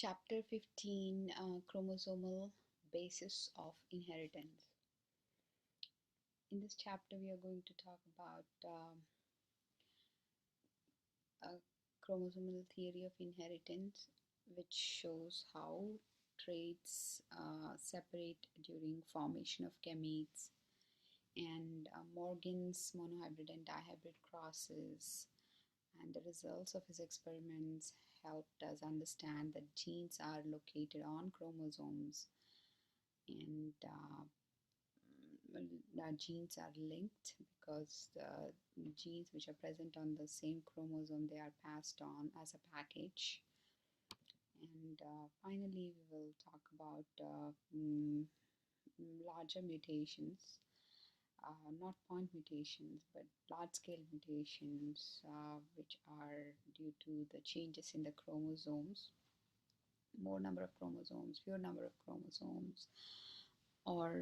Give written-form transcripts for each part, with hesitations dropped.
Chapter 15, Chromosomal Basis of Inheritance. In this chapter, we are going to talk about a chromosomal theory of inheritance, which shows how traits separate during formation of gametes, and Morgan's monohybrid and dihybrid crosses, and the results of his experiments helped us understand that genes are located on chromosomes, and genes are linked because the genes which are present on the same chromosome, they are passed on as a package. And finally, we will talk about larger mutations, not point mutations, but large-scale mutations, which are due to the changes in the chromosomes, more number of chromosomes, fewer number of chromosomes, or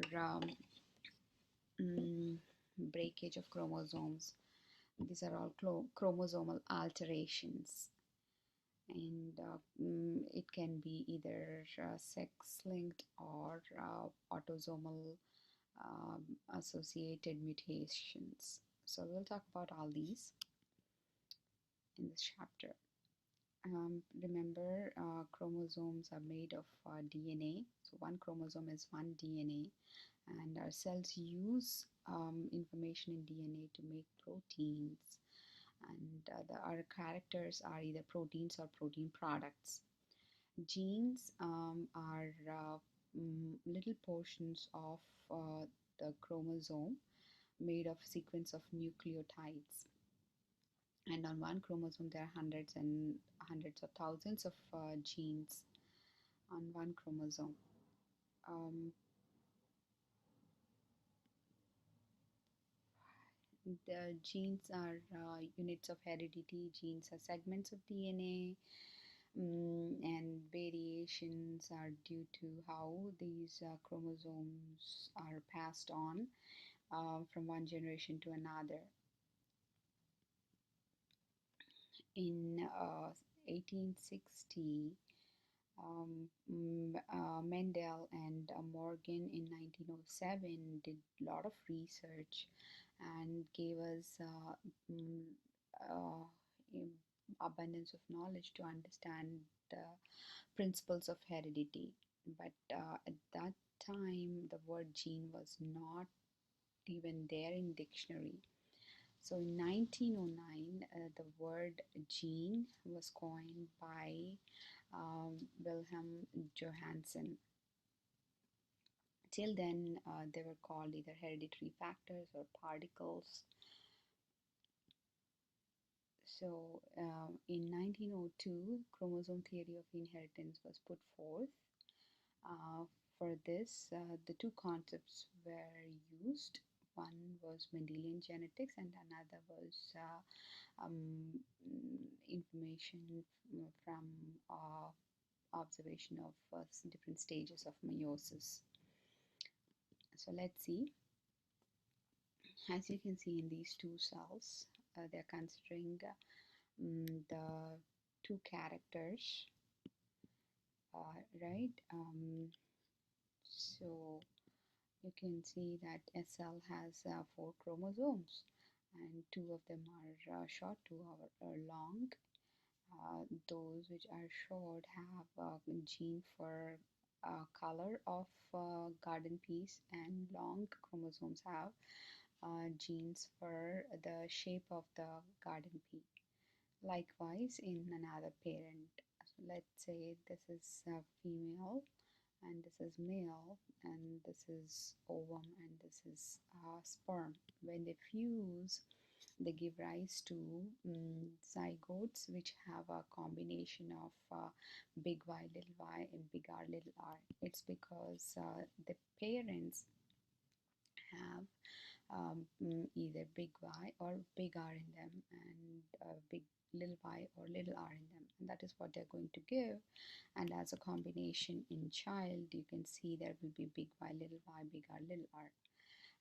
breakage of chromosomes. These are all chromosomal alterations, and it can be either sex-linked or autosomal associated mutations. So we'll talk about all these in this chapter. Remember, chromosomes are made of DNA. So one chromosome is one DNA, and our cells use information in DNA to make proteins, and our characters are either proteins or protein products. Genes are little portions of the chromosome made of sequence of nucleotides, and on one chromosome there are hundreds and hundreds of thousands of genes on one chromosome. The genes are units of heredity. Genes are segments of DNA, and variations are due to how these chromosomes are passed on from one generation to another. In 1860, Mendel and Morgan in 1907 did a lot of research and gave us abundance of knowledge to understand the principles of heredity. But at that time, the word gene was not even there in dictionary. So in 1909, the word gene was coined by Wilhelm Johansen. Till then, they were called either hereditary factors or particles. So in 1902, chromosome theory of inheritance was put forth. For this, the two concepts were used. One was Mendelian genetics, and another was information from observation of different stages of meiosis. So let's see. As you can see in these two cells, they're considering the two characters, right? So you can see that a cell has 4 chromosomes, and 2 of them are short, 2 are long. Those which are short have a gene for color of garden peas, and long chromosomes have genes for the shape of the garden pea. Likewise, in another parent, so let's say this is female and this is male, and this is ovum and this is sperm. When they fuse, they give rise to zygotes, which have a combination of big Y, little y, and big R, little r. It's because the parents have either big Y or big R in them, and big little y or little r in them, and that is what they're going to give. And as a combination in child, you can see there will be big Y, little y, big R, little r.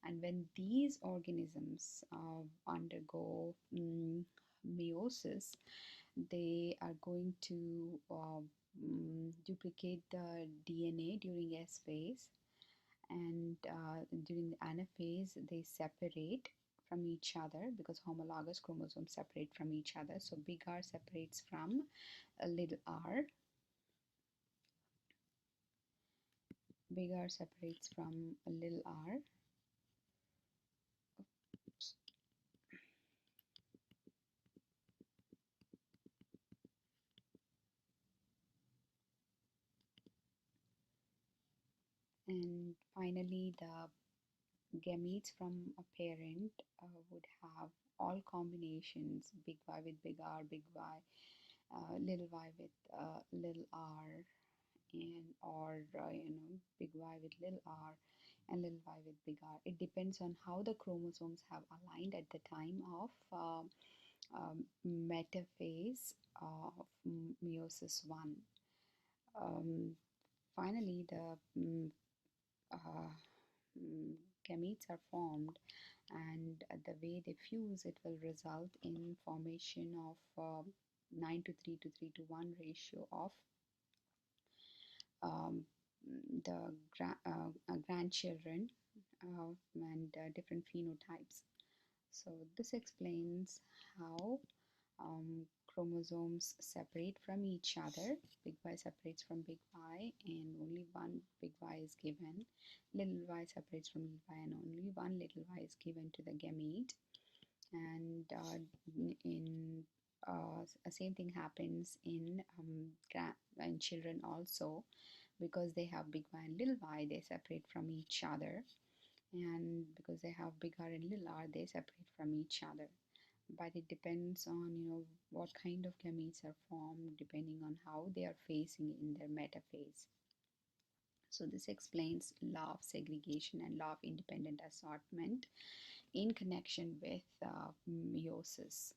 And when these organisms undergo meiosis, they are going to duplicate the DNA during S phase, and during the anaphase they separate from each other because homologous chromosomes separate from each other. So big R separates from a little r. Big R separates from a little r. Oops. And finally, the gametes from a parent would have all combinations: big Y with big R, big Y, little y with little r, and or big Y with little r and little y with big R. It depends on how the chromosomes have aligned at the time of metaphase of meiosis 1. Finally, the uh, gametes are formed, and the way they fuse, it will result in formation of 9 to 3 to 3 to 1 ratio of um, the grandchildren and different phenotypes. So this explains how chromosomes separate from each other. Big Y separates from big Y and only one big Y is given. Little y separates from little y and only one little y is given to the gamete. And in same thing happens in children also, because they have big Y and little y, they separate from each other, and because they have big R and little r, they separate from each other. But it depends on what kind of gametes are formed depending on how they are facing in their metaphase. So this explains law of segregation and law of independent assortment in connection with meiosis.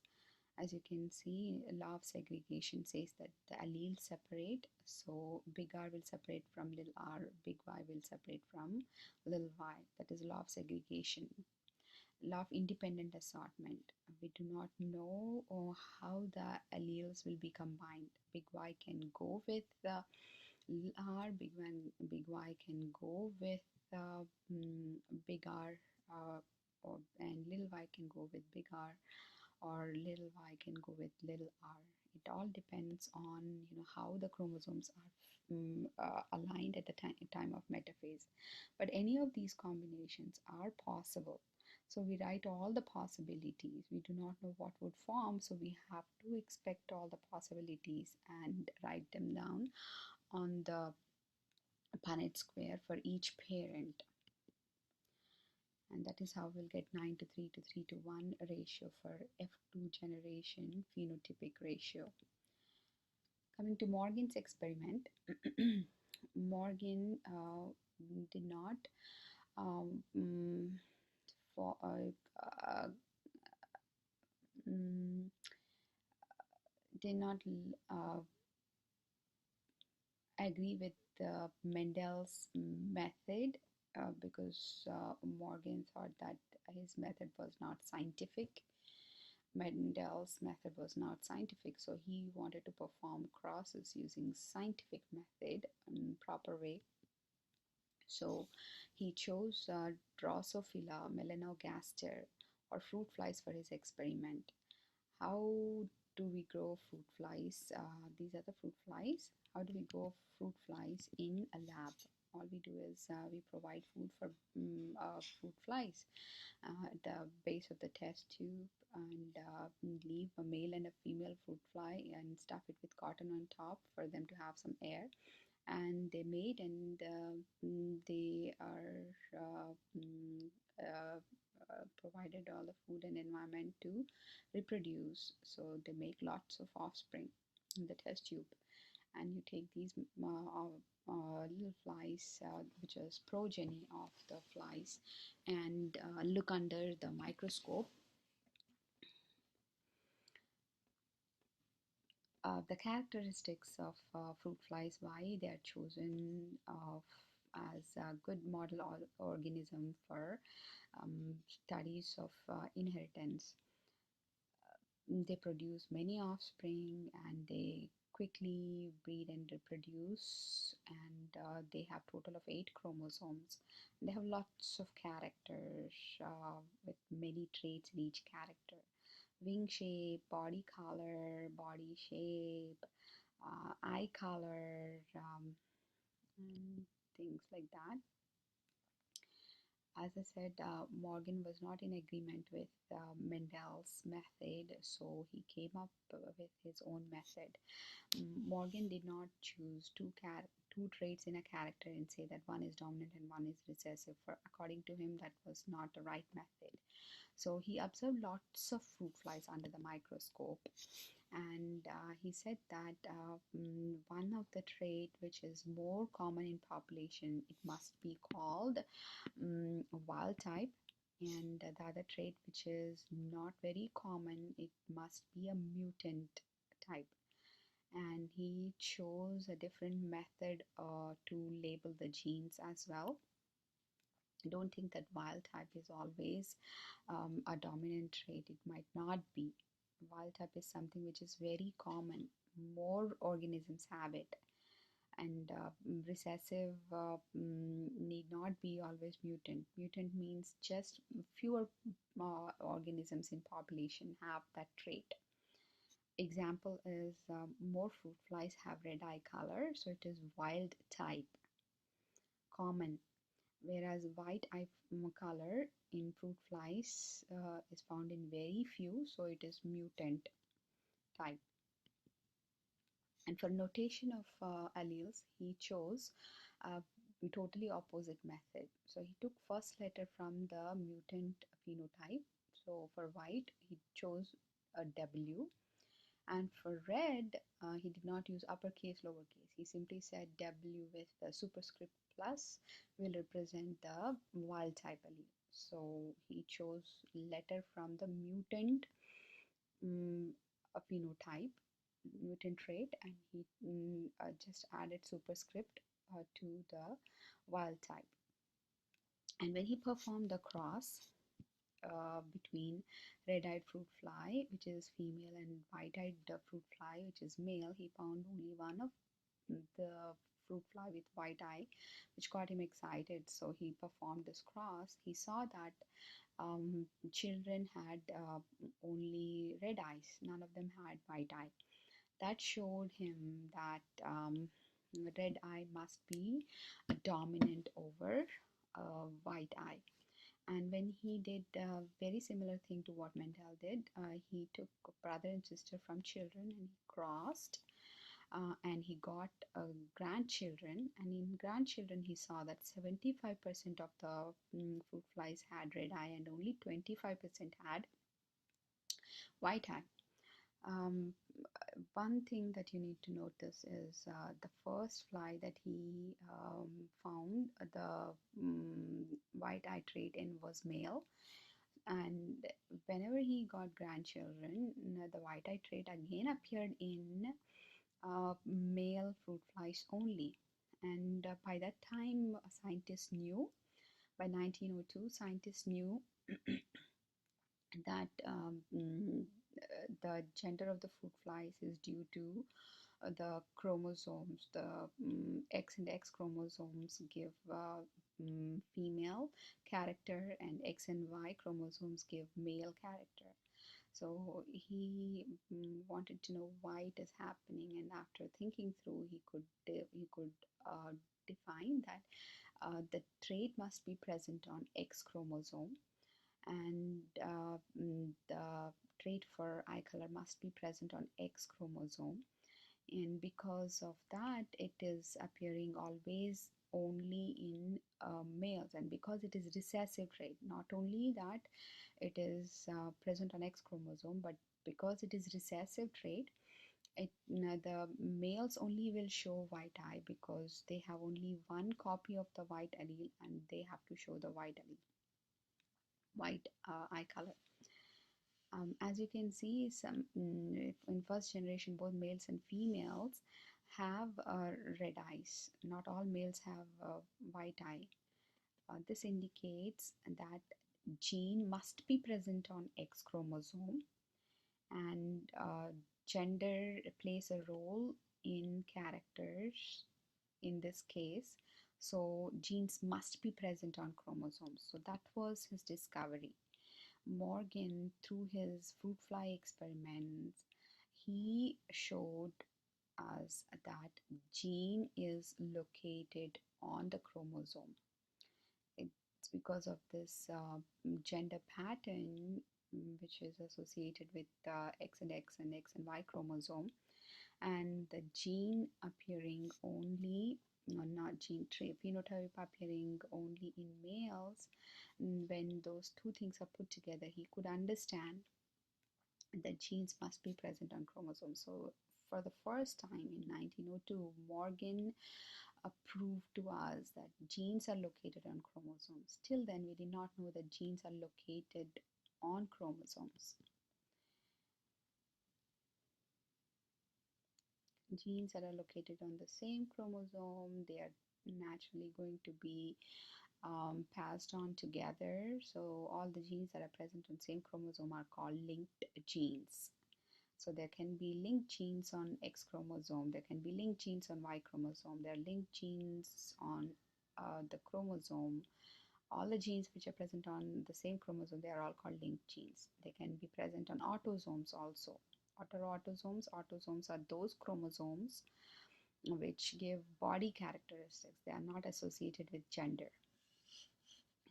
As you can see, law of segregation says that the alleles separate, so big R will separate from little r, big Y will separate from little y. That is law of segregation. Law of independent assortment. We do not know how the alleles will be combined. Big Y can go with R, big Y can go with big R, and little y can go with big R, or little y can go with little r. It all depends on how the chromosomes are aligned at the time of metaphase. But any of these combinations are possible. So we write all the possibilities. We do not know what would form, so we have to expect all the possibilities and write them down on the Punnett square for each parent. And that is how we'll get 9 to 3 to 3 to 1 ratio for F2 generation phenotypic ratio. Coming to Morgan's experiment, Morgan did not for, did not agree with Mendel's method because Morgan thought that his method was not scientific. Mendel's method was not scientific, so he wanted to perform crosses using scientific method in proper way. So he chose Drosophila melanogaster, or fruit flies, for his experiment. How do we grow fruit flies? These are the fruit flies. How do we grow fruit flies in a lab? All we do is we provide food for fruit flies at the base of the test tube, and leave a male and a female fruit fly and stuff it with cotton on top for them to have some air. And they mate, and they are provided all the food and environment to reproduce. So they make lots of offspring in the test tube. And you take these little flies, which is progeny of the flies, and look under the microscope. The characteristics of fruit flies, why they are chosen as a good model organism for studies of inheritance. They produce many offspring, and they quickly breed and reproduce, and they have total of 8 chromosomes. They have lots of characters with many traits in each character: wing shape, body color, body shape, eye color, and things like that. As I said, Morgan was not in agreement with Mendel's method, so he came up with his own method. Morgan did not choose two traits in a character and say that one is dominant and one is recessive. For according to him, that was not the right method. So he observed lots of fruit flies under the microscope, and he said that one of the trait which is more common in population, it must be called wild type, and the other trait which is not very common, it must be a mutant type. And he chose a different method to label the genes as well. Don't think that wild type is always a dominant trait. It might not be. Wild type is something which is very common. More organisms have it. And recessive need not be always mutant. Mutant means just fewer organisms in population have that trait. Example is more fruit flies have red eye color, so it is wild type, common. Whereas white eye color in fruit flies is found in very few, so it is mutant type. And for notation of alleles, he chose a totally opposite method. So he took first letter from the mutant phenotype. So for white, he chose a W. And for red, he did not use uppercase, lowercase. He simply said W with the superscript plus will represent the wild type allele. So he chose letter from the mutant phenotype, mutant trait, and he just added superscript to the wild type. And when he performed the cross between red-eyed fruit fly, which is female, and white-eyed fruit fly, which is male, he found only one of the fruit fly with white eye, which got him excited. So he performed this cross. He saw that children had only red eyes, none of them had white eye. That showed him that red eye must be dominant over white eye. And when he did a very similar thing to what Mendel did, he took brother and sister from children and he crossed, and he got grandchildren. And in grandchildren, he saw that 75% of the fruit flies had red eye and only 25% had white eye. One thing that you need to notice is the first fly that he found the white eye trait in was male, and whenever he got grandchildren, the white eye trait again appeared in male fruit flies only. And by that time, scientists knew, by 1902, scientists knew that the gender of the fruit flies is due to the chromosomes. The X and X chromosomes give female character, and X and Y chromosomes give male character. So he wanted to know why it is happening, and after thinking through, he could define that the trait must be present on X chromosome, and the trait for eye color must be present on X chromosome. And because of that, it is appearing always only in males. And because it is recessive trait, not only that it is present on X chromosome, but because it is recessive trait, the males only will show white eye because they have only one copy of the white allele, and they have to show the white allele, white eye color. As you can see, in first generation, both males and females have red eyes. Not all males have white eye. This indicates that gene must be present on X chromosome, and gender plays a role in characters in this case, so genes must be present on chromosomes. So that was his discovery. Morgan, through his fruit fly experiments, he showed us that gene is located on the chromosome. It's because of this gender pattern, which is associated with X and X and X and Y chromosome, and the gene appearing only, no, not gene trait, phenotype appearing only in males. When those two things are put together, he could understand that genes must be present on chromosomes. So for the first time in 1902, Morgan proved to us that genes are located on chromosomes. Till then, we did not know that genes are located on chromosomes. Genes that are located on the same chromosome, they are naturally going to be passed on together. So all the genes that are present on the same chromosome are called linked genes. So there can be linked genes on X chromosome, there can be linked genes on Y chromosome, there are linked genes on the chromosome. All the genes which are present on the same chromosome, they are all called linked genes. They can be present on autosomes also. Autosomes are those chromosomes which give body characteristics. They are not associated with gender.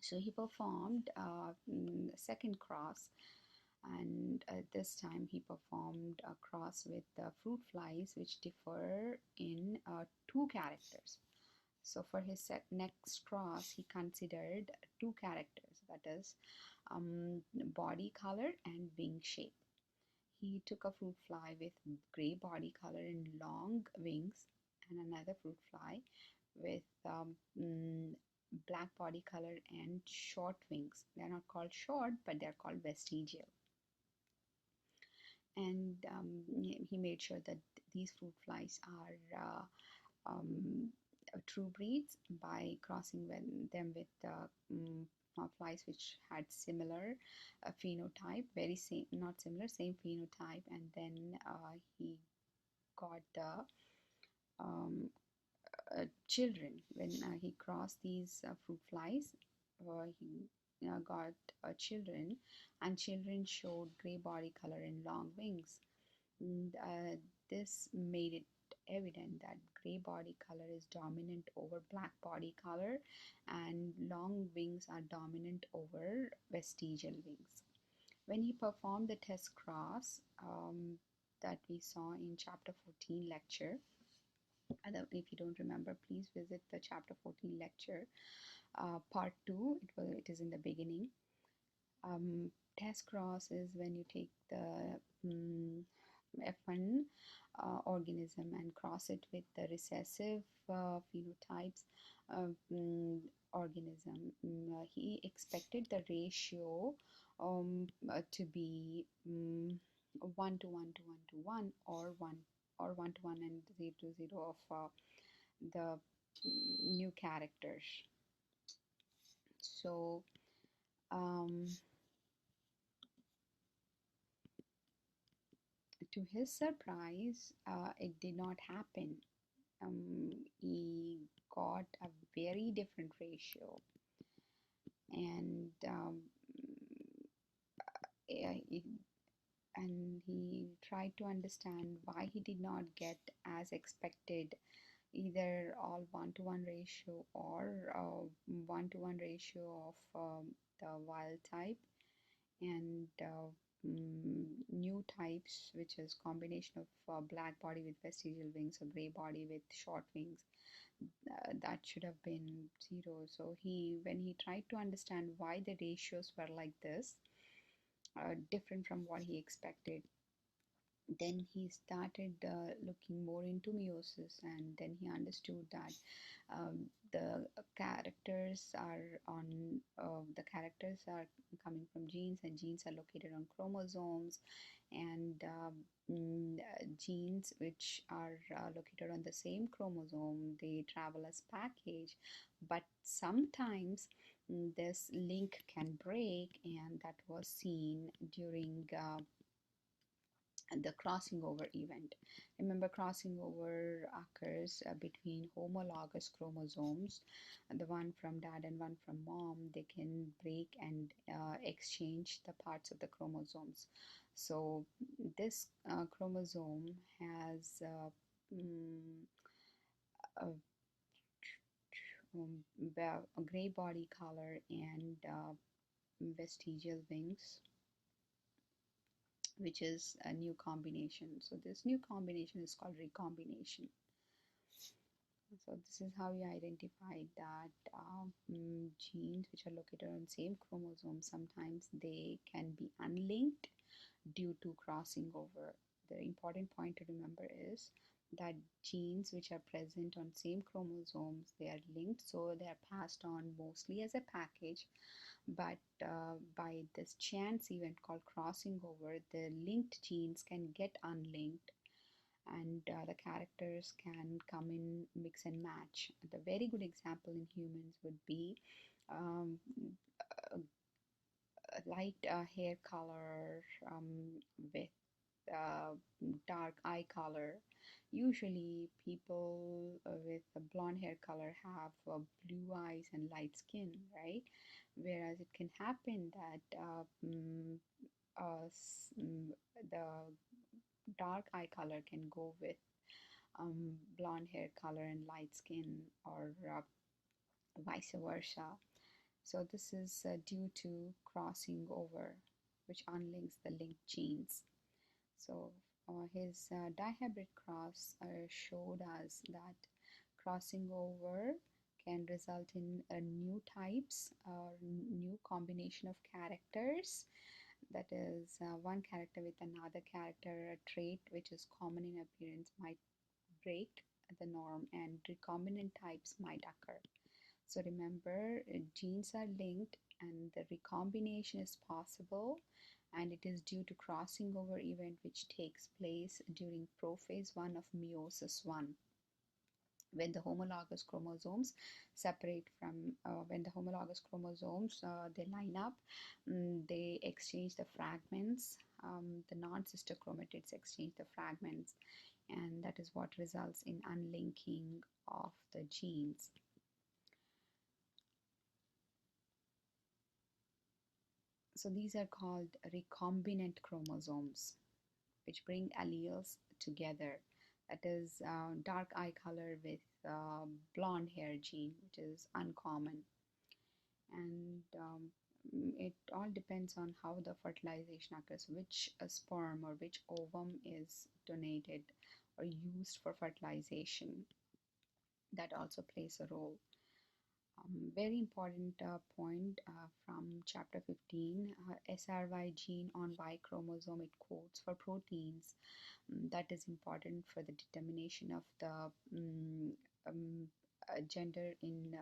So he performed a second cross, and this time he performed a cross with fruit flies which differ in two characters. So for his next cross, he considered two characters, that is body color and wing shape. He took a fruit fly with gray body color and long wings, and another fruit fly with black body color and short wings. They're not called short, but they're called vestigial. And he made sure that these fruit flies are true breeds by crossing them with flies which had similar phenotype, very same, not similar, same phenotype, and then he got the children. When he crossed these fruit flies, he got children, and children showed gray body color and long wings. And, this made it evident that gray body color is dominant over black body color, and long wings are dominant over vestigial wings. When he performed the test cross that we saw in chapter 14 lecture, if you don't remember, please visit the chapter 14 lecture, part 2. It is in the beginning. Test cross is when you take the F1 organism and cross it with the recessive phenotypes organism. He expected the ratio to be 1 to 1 to 1 to 1, or 1 to 1 and 0 to 0 of the new characters. So to his surprise, it did not happen. He got a very different ratio, and he tried to understand why he did not get as expected, either all 1-to-1 ratio or 1-to-1 ratio of the wild type, and new types, which is combination of black body with vestigial wings or gray body with short wings. That should have been 0. So when he tried to understand why the ratios were like this, different from what he expected, then he started looking more into meiosis, and then he understood that the characters are coming from genes, and genes are located on chromosomes, and genes which are located on the same chromosome, they travel as package, but sometimes this link can break, and that was seen during the crossing over event. Remember, crossing over occurs between homologous chromosomes, the one from dad and one from mom. They can break and exchange the parts of the chromosomes. So this chromosome has mm, a, a gray body color and vestigial wings, which is a new combination. So this new combination is called recombination. So this is how we identify that genes which are located on same chromosome, sometimes they can be unlinked due to crossing over. The important point to remember is that genes which are present on same chromosomes, they are linked, so they are passed on mostly as a package. But by this chance event called crossing over, the linked genes can get unlinked, and the characters can come in mix and match. The very good example in humans would be um, a, a light hair color with uh, dark eye color. Usually, people with a blonde hair color have blue eyes and light skin, right? Whereas it can happen that uh, the dark eye color can go with blonde hair color and light skin, or vice versa. So this is due to crossing over, which unlinks the linked genes. So his dihybrid cross showed us that crossing over can result in new types or new combination of characters. That is, one character with another character, a trait which is common in appearance might break the norm, and recombinant types might occur. So remember, genes are linked and the recombination is possible, and it is due to crossing over event which takes place during prophase 1 of meiosis 1, when the homologous chromosomes separate from when the homologous chromosomes they line up, they exchange the fragments, the non-sister chromatids exchange the fragments, and that is what results in unlinking of the genes. So these are called recombinant chromosomes, which bring alleles together. That is dark eye color with blonde hair gene, which is uncommon. And it all depends on how the fertilization occurs, which sperm or which ovum is donated or used for fertilization. That also plays a role. Very important point from chapter 15, SRY gene on Y chromosome, it quotes for proteins. That is important for the determination of the gender in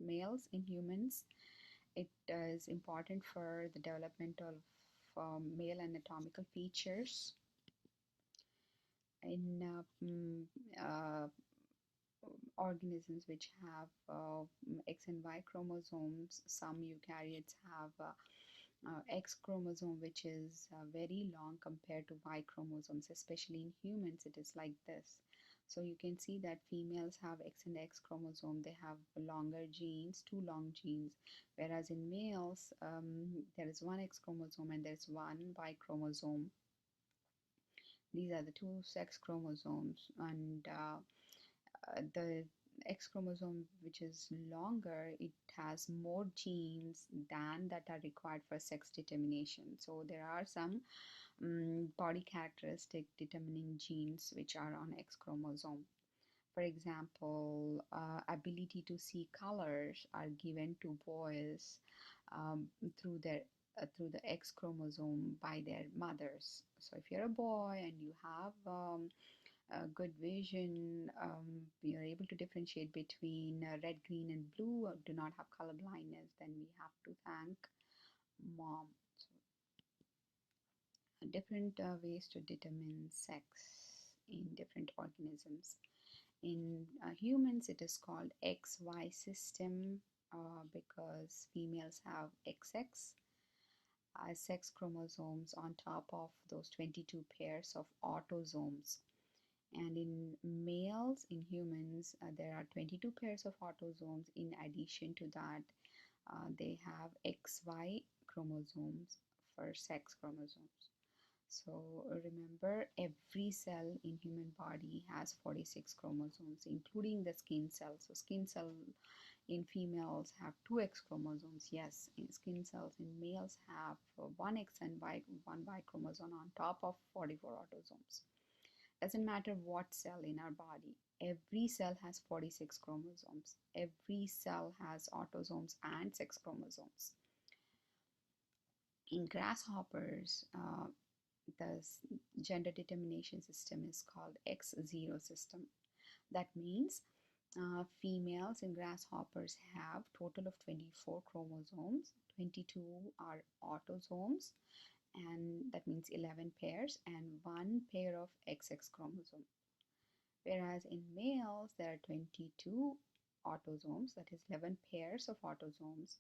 males in humans. It is important for the development of male anatomical features in organisms which have X and Y chromosomes. Some eukaryotes have X chromosome, which is very long compared to Y chromosomes. Especially in humans, it is like this. So you can see that females have X and X chromosome. They have longer genes, two long genes, whereas in males, there is one X chromosome and there's one Y chromosome. These are the two sex chromosomes, and the X chromosome, which is longer, it has more genes than that are required for sex determination. So there are some body characteristic determining genes which are on X chromosome. For example, ability to see colors are given to boys through the X chromosome by their mothers. So if you're a boy and you have good vision, you're able to differentiate between red, green, and blue, or do not have color blindness, then we have to thank mom. So, different ways to determine sex in different organisms. In humans, it is called XY system because females have XX. as sex chromosomes on top of those 22 pairs of autosomes. And in males, in humans, there are 22 pairs of autosomes. In addition to that, they have XY chromosomes for sex chromosomes. So remember, every cell in human body has 46 chromosomes, including the skin cells. So skin cell in females have 2X chromosomes. Yes, in skin cells in males have 1X and one Y chromosome on top of 44 autosomes. Doesn't matter what cell in our body, every cell has 46 chromosomes. Every cell has autosomes and sex chromosomes. In grasshoppers, the gender determination system is called X0 system. That means females in grasshoppers have total of 24 chromosomes. 22 are autosomes, and that means 11 pairs, and one pair of XX chromosome. Whereas in males, there are 22 autosomes, that is 11 pairs of autosomes,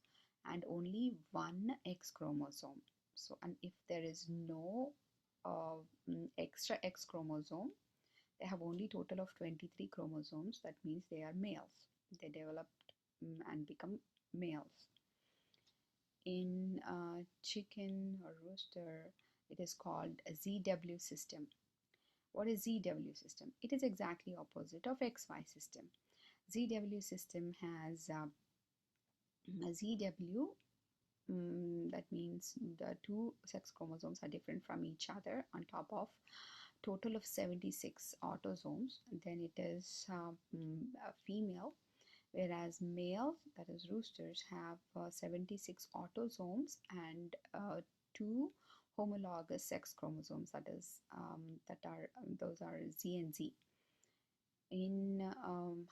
and only one X chromosome. So, and if there is no extra X chromosome, they have only total of 23 chromosomes. That means they are males. They developed and become males. In chicken or rooster, it is called a ZW system. What is ZW system? It is exactly opposite of XY system. ZW system has a ZW, that means the two sex chromosomes are different from each other on top of total of 76 autosomes. Then it is a female, whereas male, that is roosters, have 76 autosomes and two homologous sex chromosomes, that is those are Z and Z. In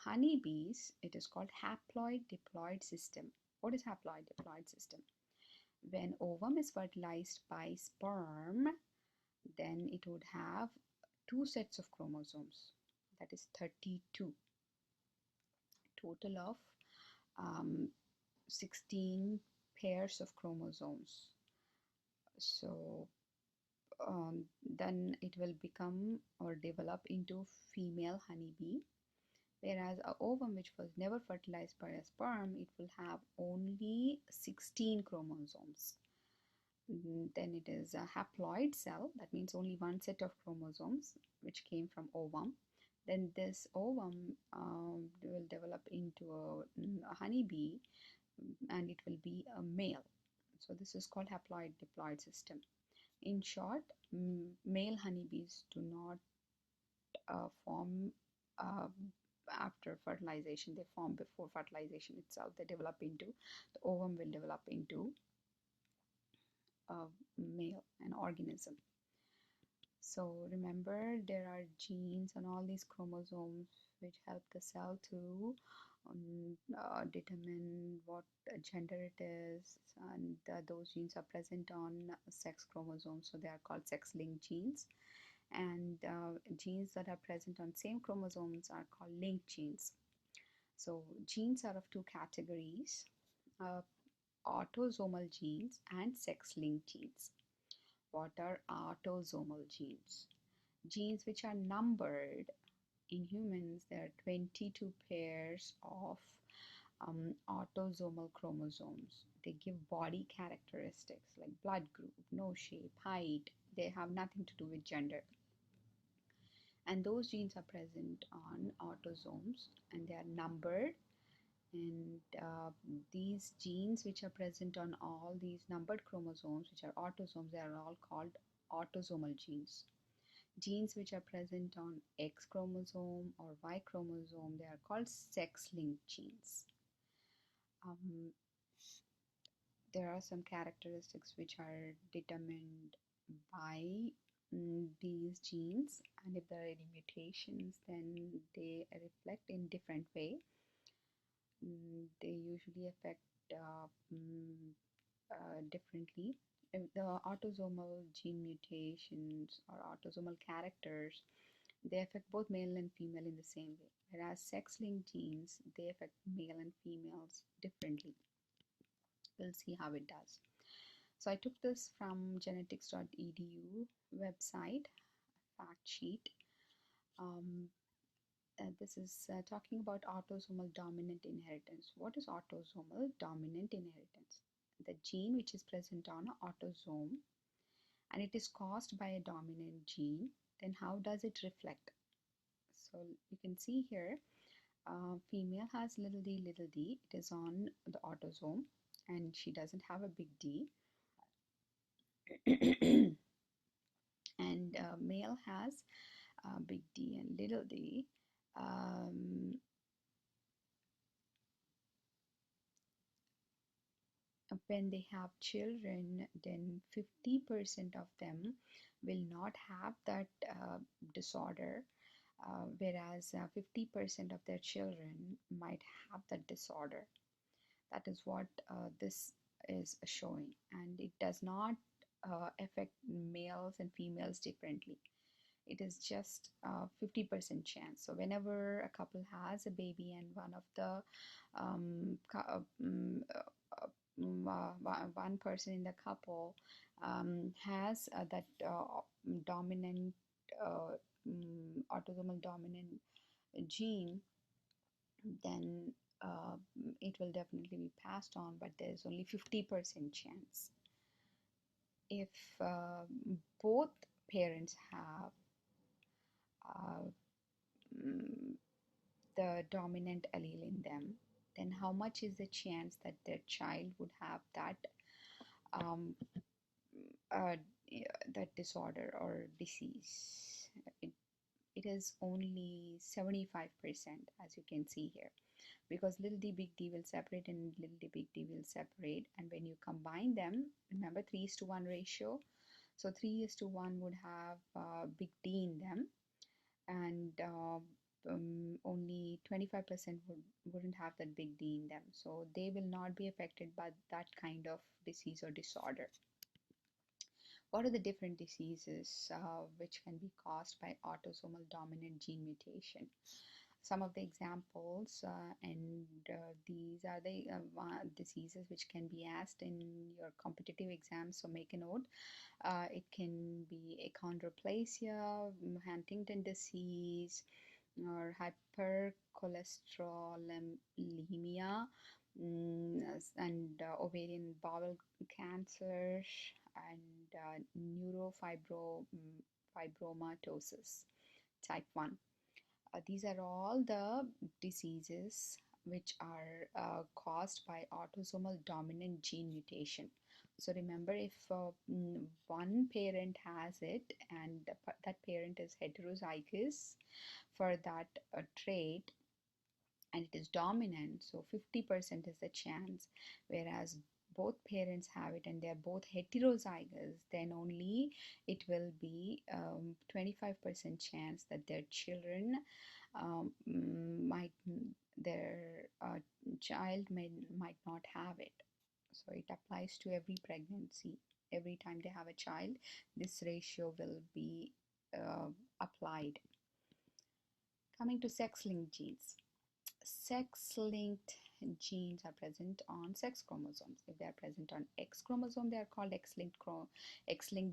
honeybees, it is called haploid diploid system. What is haploid diploid system? When ovum is fertilized by sperm, then it would have two sets of chromosomes, that is 32, total of 16 pairs of chromosomes. So then it will become or develop into female honeybee, whereas a ovum which was never fertilized by a sperm, it will have only 16 chromosomes. Then it is a haploid cell, that means only one set of chromosomes which came from ovum. Then this ovum will develop into a honeybee, and it will be a male. So this is called haploid diploid system. In short, male honeybees do not form after fertilization. They form before fertilization itself. They develop into, the ovum will develop into a male, an organism. So remember, there are genes on all these chromosomes which help the cell to determine what gender it is, and those genes are present on sex chromosomes, so they are called sex-linked genes. And genes that are present on same chromosomes are called linked genes. So genes are of two categories, autosomal genes and sex-linked genes. What are autosomal genes? Genes which are numbered. In humans, there are 22 pairs of autosomal chromosomes. They give body characteristics like blood group, nose shape, height. They have nothing to do with gender. And those genes are present on autosomes, and they are numbered. And these genes which are present on all these numbered chromosomes, which are autosomes, they are all called autosomal genes. Genes which are present on X chromosome or Y chromosome, they are called sex-linked genes. There are some characteristics which are determined by these genes, and if there are any mutations, then they reflect in different way. They usually affect differently. If the autosomal gene mutations or autosomal characters, they affect both male and female in the same way, whereas sex-linked genes, they affect male and females differently. We'll see how it does. So I took this from genetics.edu website fact sheet. Um, this is talking about autosomal dominant inheritance. What is autosomal dominant inheritance? The gene which is present on an autosome and it is caused by a dominant gene, then how does it reflect? So you can see here, female has little d, it is on the autosome and she doesn't have a big D. And male has big D and little d. When they have children, then 50% of them will not have that disorder, whereas 50% of their children might have that disorder. That is what this is showing, and it does not affect males and females differently. It is just 50% chance. So whenever a couple has a baby and one of the one person in the couple has that dominant autosomal dominant gene, then it will definitely be passed on, but there's only 50% chance. If both parents have the dominant allele in them, then how much is the chance that their child would have that um, uh, that disorder or disease? It is only 75%, as you can see here, because little d big D will separate and little d big D will separate, and when you combine them, remember 3:1 ratio, so 3:1 would have big D in them, and only 25% wouldn't have that big D in them, so they will not be affected by that kind of disease or disorder. What are the different diseases which can be caused by autosomal dominant gene mutation? Some of the examples, and these are the diseases which can be asked in your competitive exams, so make a note. It can be achondroplasia, Huntington disease, or hypercholesterolemia, and ovarian bowel cancer, and neurofibromatosis type 1. These are all the diseases which are caused by autosomal dominant gene mutation. So remember, if one parent has it and that parent is heterozygous for that trait and it is dominant, so 50% is the chance, whereas both parents have it and they are both heterozygous, then only it will be 25% chance that their children might their child might not have it. So it applies to every pregnancy. Every time they have a child, this ratio will be applied. Coming to sex-linked genes. Sex-linked genes are present on sex chromosomes. If they are present on X chromosome, they are called X-linked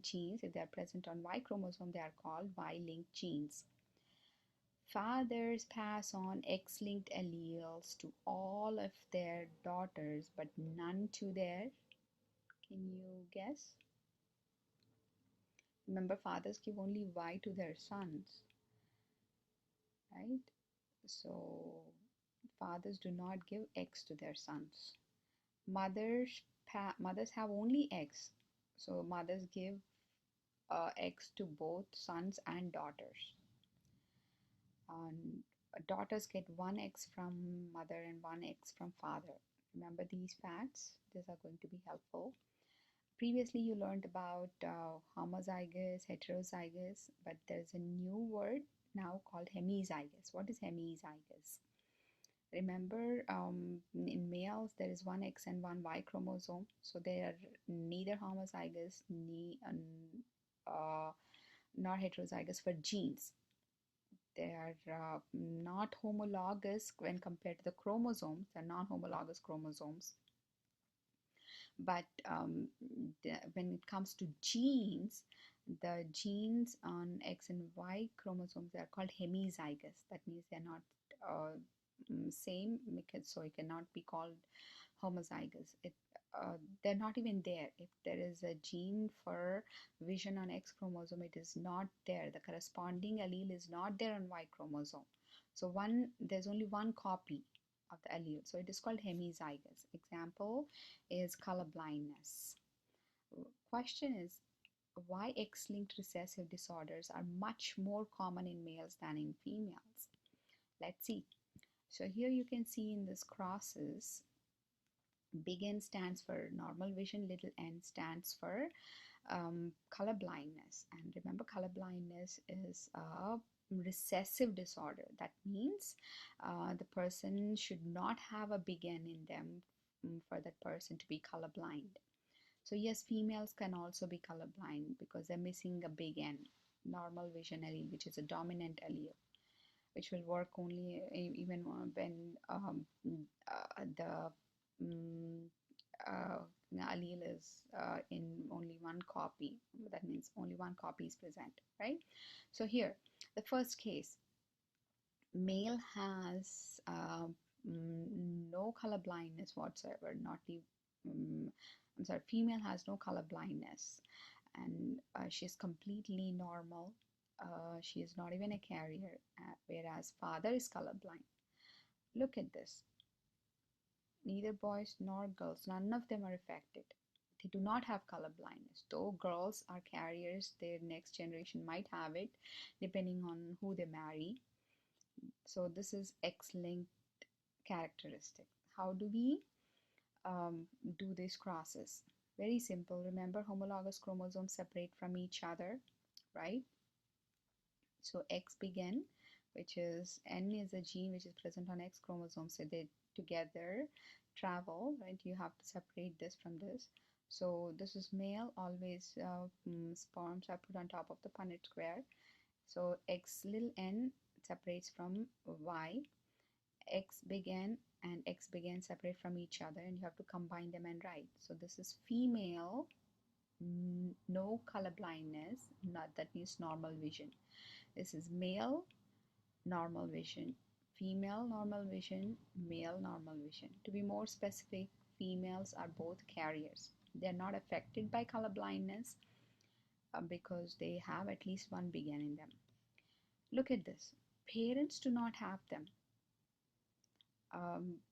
genes. If they are present on Y chromosome, they are called Y-linked genes. Fathers pass on X-linked alleles to all of their daughters, but none to their, can you guess? Remember, fathers give only Y to their sons, right? So fathers do not give X to their sons. Mothers have only X, so mothers give X to both sons and daughters. Daughters get one X from mother and one X from father. Remember these facts, these are going to be helpful. Previously you learned about homozygous, heterozygous, but there's a new word now called hemizygous. What is hemizygous? Remember, in males there is one X and one Y chromosome, so they are neither homozygous nor heterozygous for genes. They are not homologous when compared to the chromosomes. They're non-homologous chromosomes, But when it comes to genes, the genes on X and Y chromosomes, they are called hemizygous. That means they're not same, so it cannot be called homozygous. They're not even there. If there is a gene for vision on X chromosome, it is not there. The corresponding allele is not there on Y chromosome. So there's only one copy of the allele. So it is called hemizygous. Example is color blindness. Question is, why X-linked recessive disorders are much more common in males than in females? Let's see. So here you can see in this crosses, big N stands for normal vision, little n stands for color blindness. And remember, color blindness is a recessive disorder. That means the person should not have a big N in them for that person to be colorblind. So yes, females can also be colorblind because they're missing a big N, normal vision allele, which is a dominant allele, which will work only even when the allele is in only one copy. That means only one copy is present, right? So here, the first case, male has no color blindness whatsoever, not even, I'm sorry, female has no color blindness, and she's completely normal. She is not even a carrier, whereas father is colorblind. Look at this. Neither boys nor girls, none of them are affected. They do not have color blindness. Though girls are carriers, their next generation might have it, depending on who they marry. So this is X-linked characteristic. How do we do these crosses? Very simple. Remember, homologous chromosomes separate from each other, right? So X big N, which is N is a gene which is present on X chromosome, so they together travel, right? You have to separate this from this. So this is male, always sperms are put on top of the Punnett square. So X little n separates from Y, X big N and X big N separate from each other, and you have to combine them and write. So this is female, no color blindness, not, that means normal vision. This is male, normal vision, female, normal vision, male, normal vision. To be more specific, females are both carriers. They're not affected by color blindness because they have at least one big N in them. Look at this. Parents do not have them.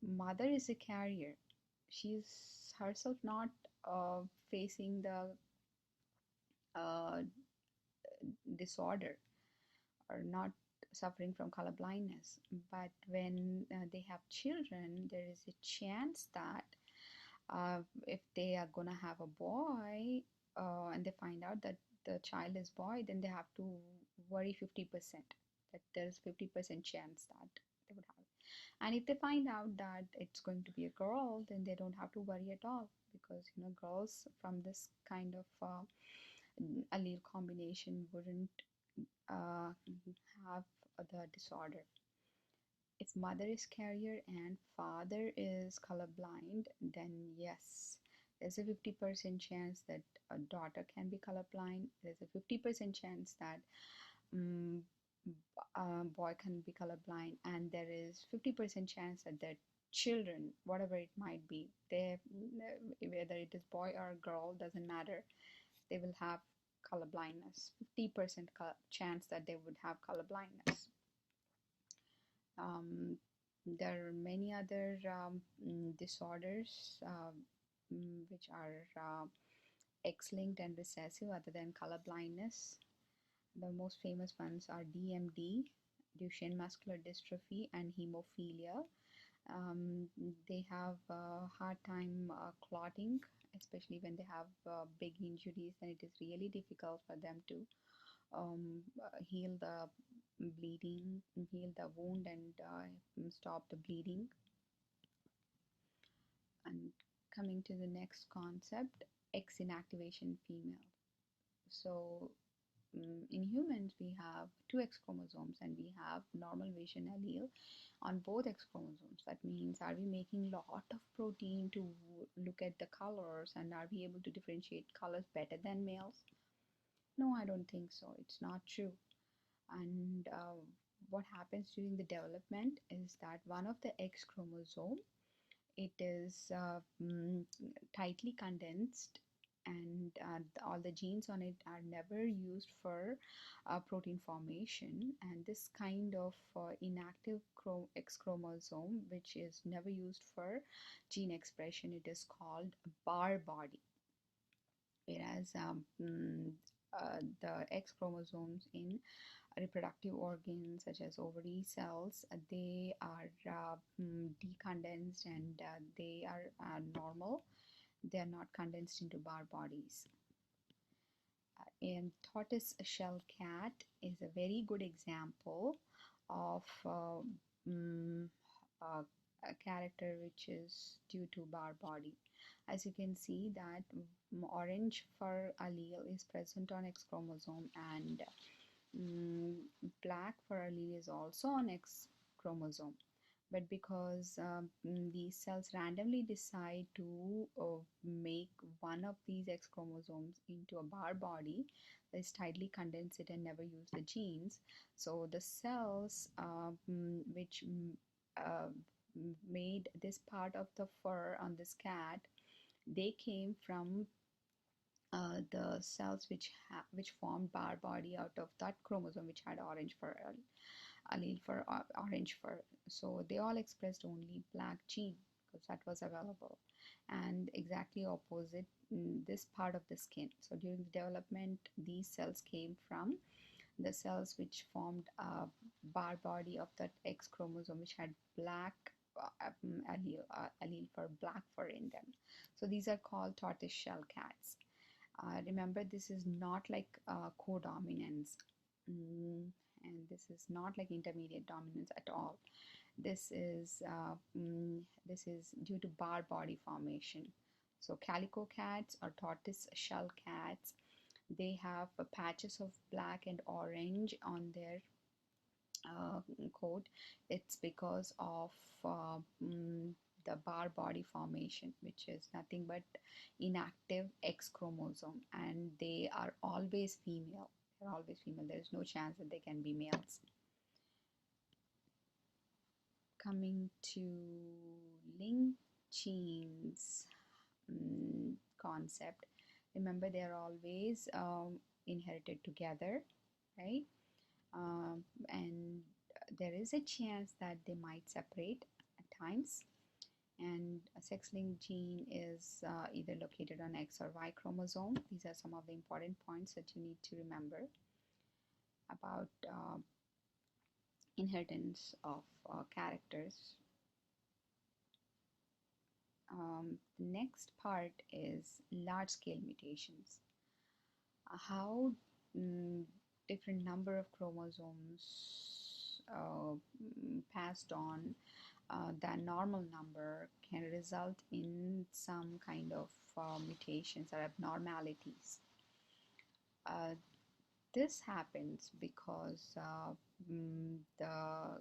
Mother is a carrier. She's herself not facing the disorder or not suffering from color blindness. But when they have children, there is a chance that if they are gonna have a boy and they find out that the child is boy, then they have to worry 50%, that there's 50% chance that they would have. And if they find out that it's going to be a girl, then they don't have to worry at all, because girls from this kind of allele combination wouldn't have the disorder. If mother is carrier and father is colorblind, then yes, there's a 50% chance that a daughter can be colorblind. There's a 50% chance that boy can be colorblind, and there is 50% chance that their children, whatever it might be, whether it is boy or girl, doesn't matter, they will have color blindness. 50% chance that they would have color blindness. There are many other disorders which are X-linked and recessive other than color blindness. The most famous ones are DMD, Duchenne muscular dystrophy, and hemophilia. They have a hard time clotting, especially when they have big injuries, and it is really difficult for them to heal the bleeding, heal the wound, and stop the bleeding. And coming to the next concept, X-inactivation female. So in humans, we have two X chromosomes and we have normal vision allele on both X chromosomes. That means, are we making a lot of protein to look at the colors, and are we able to differentiate colors better than males? No, I don't think so. It's not true. And what happens during the development is that one of the X chromosome, it is tightly condensed, and all the genes on it are never used for protein formation, and this kind of inactive X chromosome, which is never used for gene expression, it is called bar body. Whereas the X chromosomes in reproductive organs such as ovary cells, they are decondensed, and they are normal. They are not condensed into bar bodies. And tortoise shell cat is a very good example of a character which is due to bar body. As you can see that orange fur allele is present on X chromosome, and black fur allele is also on X chromosome. But because these cells randomly decide to make one of these X chromosomes into a bar body, they tightly condense it and never use the genes. So the cells which made this part of the fur on this cat, they came from the cells which formed bar body out of that chromosome which had orange fur allele for orange fur. So they all expressed only black gene because that was available, and exactly opposite this part of the skin. So during the development, these cells came from the cells which formed a bar body of that X chromosome which had black allele for black fur in them. So these are called tortoise shell cats. Remember, this is not like codominance, and this is not like intermediate dominance at all. This is due to bar body formation. So calico cats or tortoise shell cats, they have patches of black and orange on their coat. It's because of the bar body formation, which is nothing but inactive X chromosome, and they are always female. They're always female. There is no chance that they can be males. Coming to link genes concept, remember they are always inherited together, right? And there is a chance that they might separate at times, and a sex-linked gene is either located on X or Y chromosome. These are some of the important points that you need to remember about inheritance of characters. The next part is large-scale mutations. How different number of chromosomes passed on the normal number can result in some kind of mutations or abnormalities. This happens because the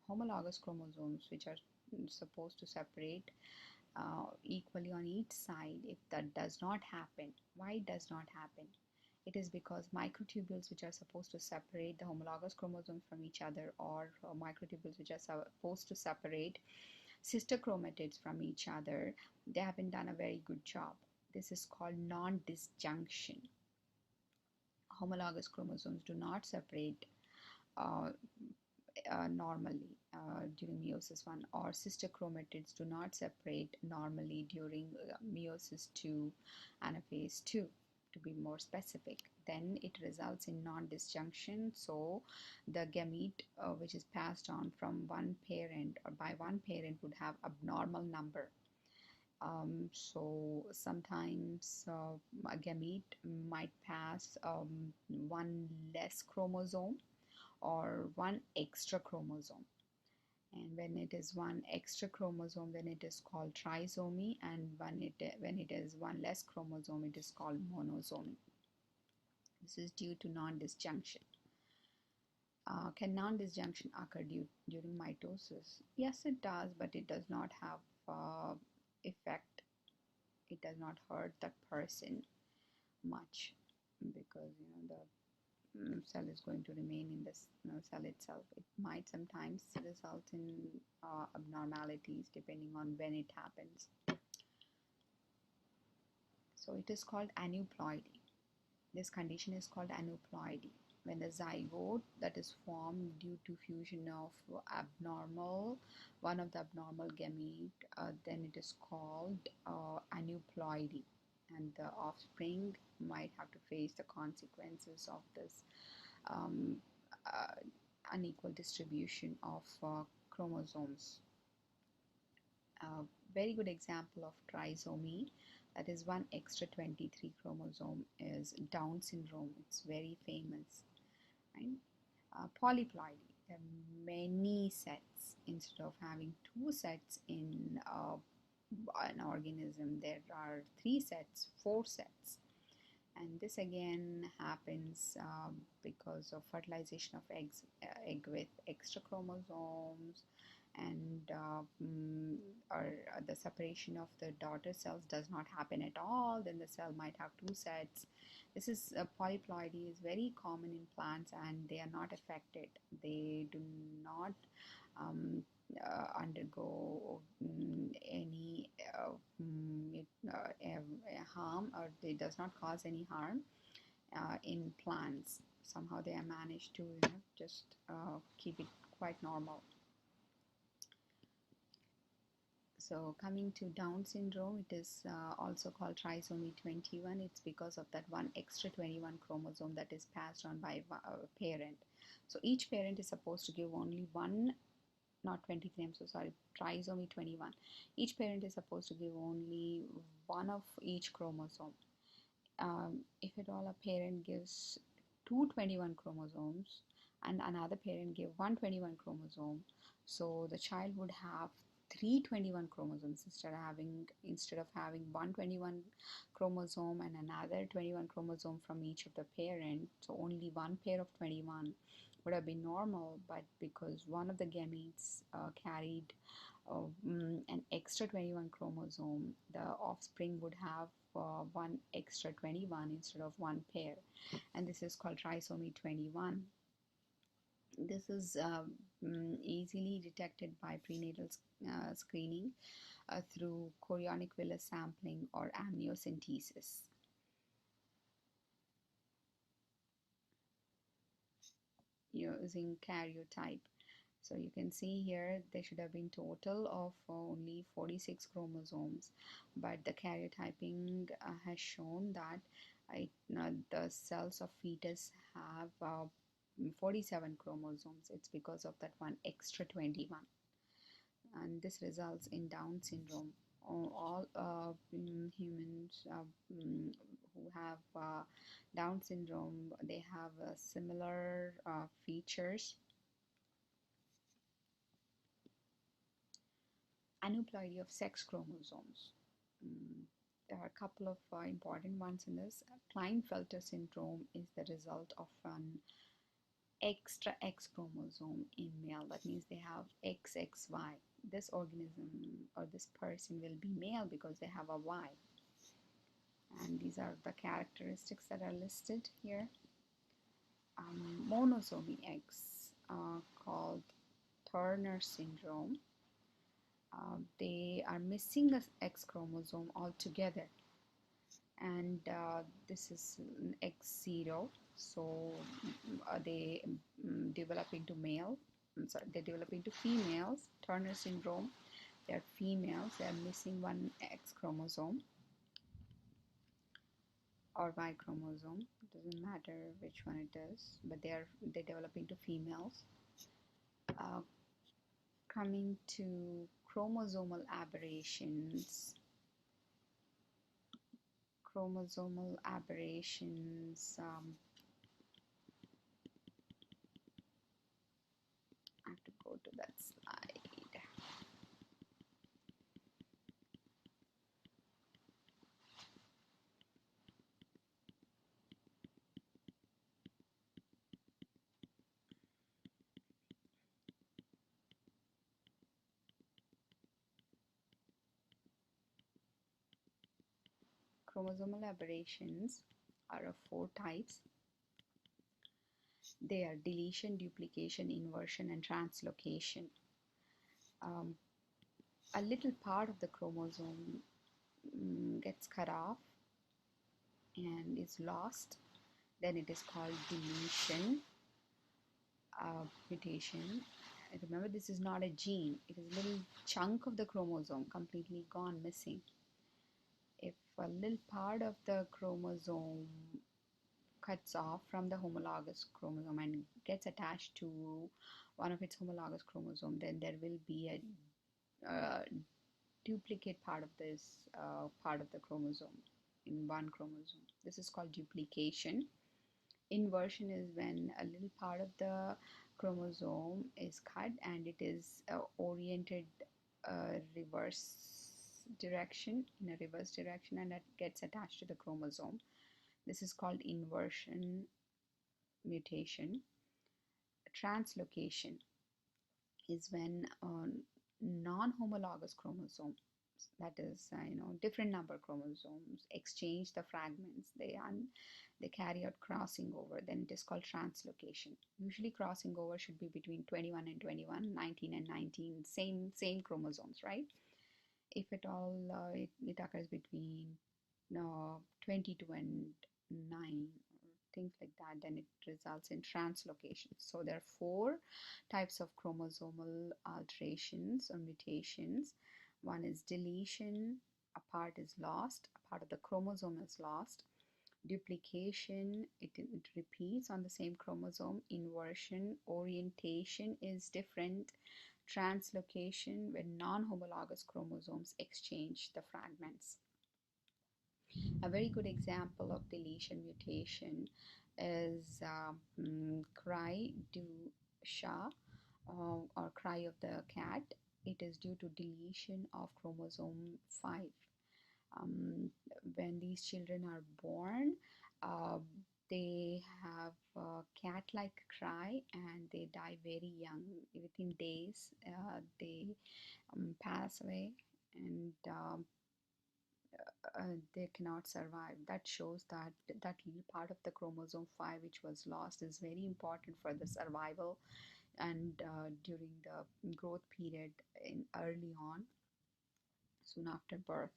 homologous chromosomes, which are supposed to separate equally on each side, if that does not happen. Why it does not happen? It is because microtubules which are supposed to separate the homologous chromosomes from each other, or microtubules which are supposed to separate sister chromatids from each other, they haven't done a very good job. This is called non-disjunction. Homologous chromosomes do not separate normally during meiosis 1, or sister chromatids do not separate normally during meiosis 2 anaphase 2, to be more specific. Then it results in non-disjunction. So the gamete which is passed on from one parent or by one parent would have abnormal number. So sometimes a gamete might pass one less chromosome or one extra chromosome, and when it is one extra chromosome, then it is called trisomy, and when it is one less chromosome, it is called monosomy. This is due to non-disjunction. Can non-disjunction occur during mitosis? Yes, it does, but it does not have effect. It does not hurt the person much, because the cell is going to remain in this cell itself. It might sometimes result in abnormalities depending on when it happens. So it is called aneuploidy. This condition is called aneuploidy. When the zygote that is formed due to fusion of one of the abnormal gamete, then it is called aneuploidy, and the offspring might have to face the consequences of this unequal distribution of chromosomes. A very good example of trisomy, that is one extra 23 chromosome, is Down syndrome. It's very famous, right? Polyploidy, there are many sets. Instead of having 2 sets in an organism, there are 3 sets, 4 sets. And this again happens because of fertilization of egg with extra chromosomes, and or the separation of the daughter cells does not happen at all. Then the cell might have 2 sets. This is polyploidy is very common in plants, and they are not affected. They do not undergo any harm, or it does not cause any harm in plants. Somehow they are managed to just keep it quite normal. So coming to Down syndrome, it is also called trisomy 21. It's because of that one extra 21 chromosome that is passed on by a parent. So each parent is supposed to give only one, not 23, I'm so sorry, trisomy 21. Each parent is supposed to give only one of each chromosome. If at all a parent gives 221 chromosomes and another parent give 121 chromosome, so the child would have 321 chromosomes instead of having 121 chromosome and another 21 chromosome from each of the parent. So only one pair of 21 would have been normal, but because one of the gametes carried an extra 21 chromosome, the offspring would have one extra 21 instead of one pair, and this is called trisomy 21. This is easily detected by prenatal screening through chorionic villus sampling or amniocentesis. Using karyotype. So you can see here there should have been total of only 46 chromosomes, but the karyotyping has shown that the cells of fetus have 47 chromosomes. It's because of that one extra 21, and this results in Down syndrome. All humans who have Down syndrome, they have similar features. Aneuploidy of sex chromosomes. There are a couple of important ones in this. Klinefelter syndrome is the result of an extra X chromosome in male. That means they have XXY. This organism or this person will be male because they have a Y. And these are the characteristics that are listed here. Monosomy X, called Turner syndrome. They are missing an X chromosome altogether, and this is an X0, so they develop into they develop into females. Turner syndrome, they are females, they are missing one X chromosome or Y chromosome, it doesn't matter which one it is, but they develop into females. Coming to chromosomal aberrations. Chromosomal aberrations, I have to go to that slide. chromosomal aberrations are of 4 types. They are deletion, duplication, inversion, and translocation. Um, a little part of the chromosome gets cut off and is lost, then it is called deletion, mutation. Remember, this is not a gene, it is a little chunk of the chromosome completely gone missing. If a little part of the chromosome cuts off from the homologous chromosome and gets attached to one of its homologous chromosome, then there will be a duplicate part of this part of the chromosome in one chromosome. This is called duplication. Inversion is when a little part of the chromosome is cut and it is oriented reverse direction, in a reverse direction, and it gets attached to the chromosome. This is called inversion mutation. Translocation is when non-homologous chromosomes, that is different number chromosomes, exchange the fragments. They carry out crossing over, then it is called translocation. Usually crossing over should be between 21 and 21, 19 and 19, same chromosomes, right? If at all it occurs between 22 and 9, things like that, then it results in translocation. So there are 4 types of chromosomal alterations or mutations. One is deletion, a part is lost, a part of the chromosome is lost. Duplication, it repeats on the same chromosome. Inversion, orientation is different. Translocation, when non-homologous chromosomes exchange the fragments. A very good example of deletion mutation is cry du chat, or cry of the cat. It is due to deletion of chromosome 5. When these children are born, they have a cat-like cry and they die very young. Within days, they pass away, and they cannot survive. That shows that that little part of the chromosome 5 which was lost is very important for the survival and during the growth period in early on, soon after birth.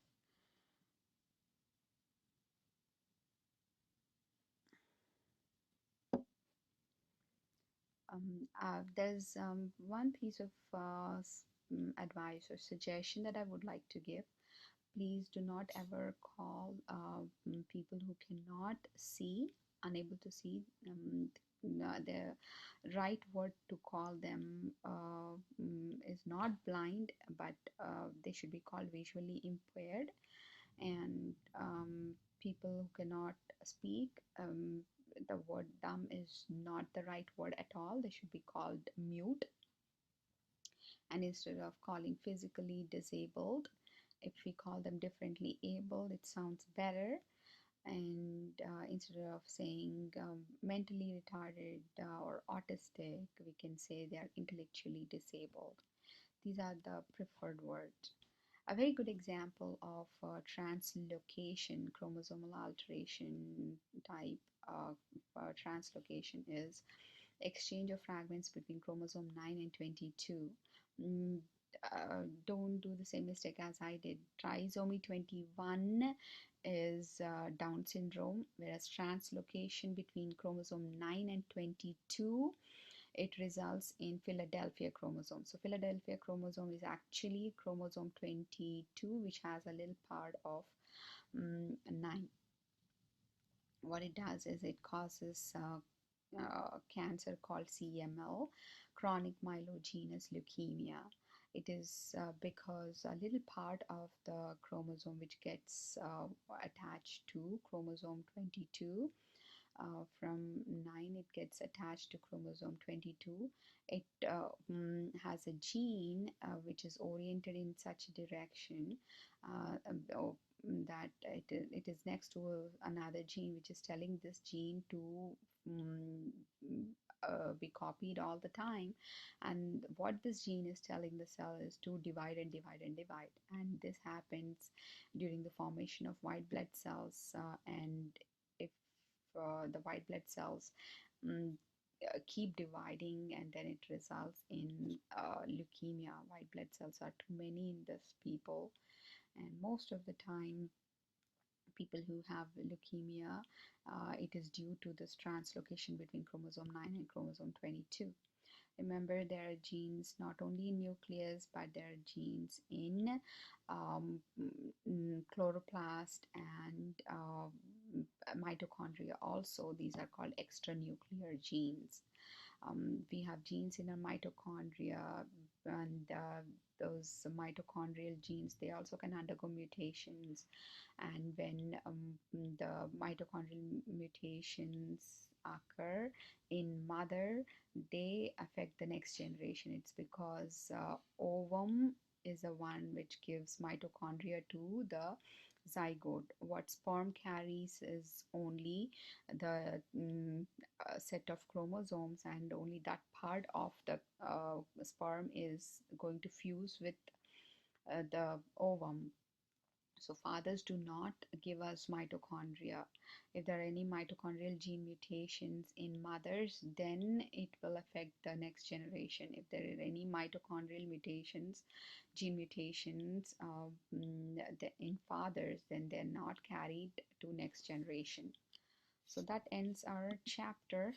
There's one piece of advice or suggestion that I would like to give. Please do not ever call people who cannot see, unable to see. The right word to call them is not blind, but they should be called visually impaired. And people who cannot speak, the word dumb is not the right word at all. They should be called mute. And instead of calling physically disabled, if we call them differently able, it sounds better. And instead of saying mentally retarded or autistic, we can say they are intellectually disabled. These are the preferred words. A very good example of translocation, chromosomal alteration type of translocation is exchange of fragments between chromosome 9 and 22. Don't do the same mistake as I did. Trisomy 21 is Down syndrome, whereas translocation between chromosome 9 and 22, it results in Philadelphia chromosome. So Philadelphia chromosome is actually chromosome 22, which has a little part of 9. What it does is it causes cancer called CML, chronic myelogenous leukemia. It is because a little part of the chromosome which gets attached to chromosome 22, from 9 it gets attached to chromosome 22. It has a gene which is oriented in such a direction that it is next to another gene which is telling this gene to be copied all the time. And what this gene is telling the cell is to divide and divide and divide. And this happens during the formation of white blood cells. And if the white blood cells mm, keep dividing, and then it results in leukemia. White blood cells are too many in this people, and most of the time people who have leukemia, it is due to this translocation between chromosome 9 and chromosome 22. Remember, there are genes not only in nucleus, but there are genes in chloroplast and mitochondria also. These are called extranuclear genes. We have genes in our mitochondria, and those mitochondrial genes, they also can undergo mutations. And when the mitochondrial mutations occur in mother, they affect the next generation. It's because ovum is the one which gives mitochondria to the zygote. What sperm carries is only the set of chromosomes, and only that part of the sperm is going to fuse with the ovum. So fathers do not give us mitochondria. If there are any mitochondrial gene mutations in mothers, then it will affect the next generation. If there are any mitochondrial mutations, gene mutations in fathers, then they're not carried to next generation. So that ends our chapter.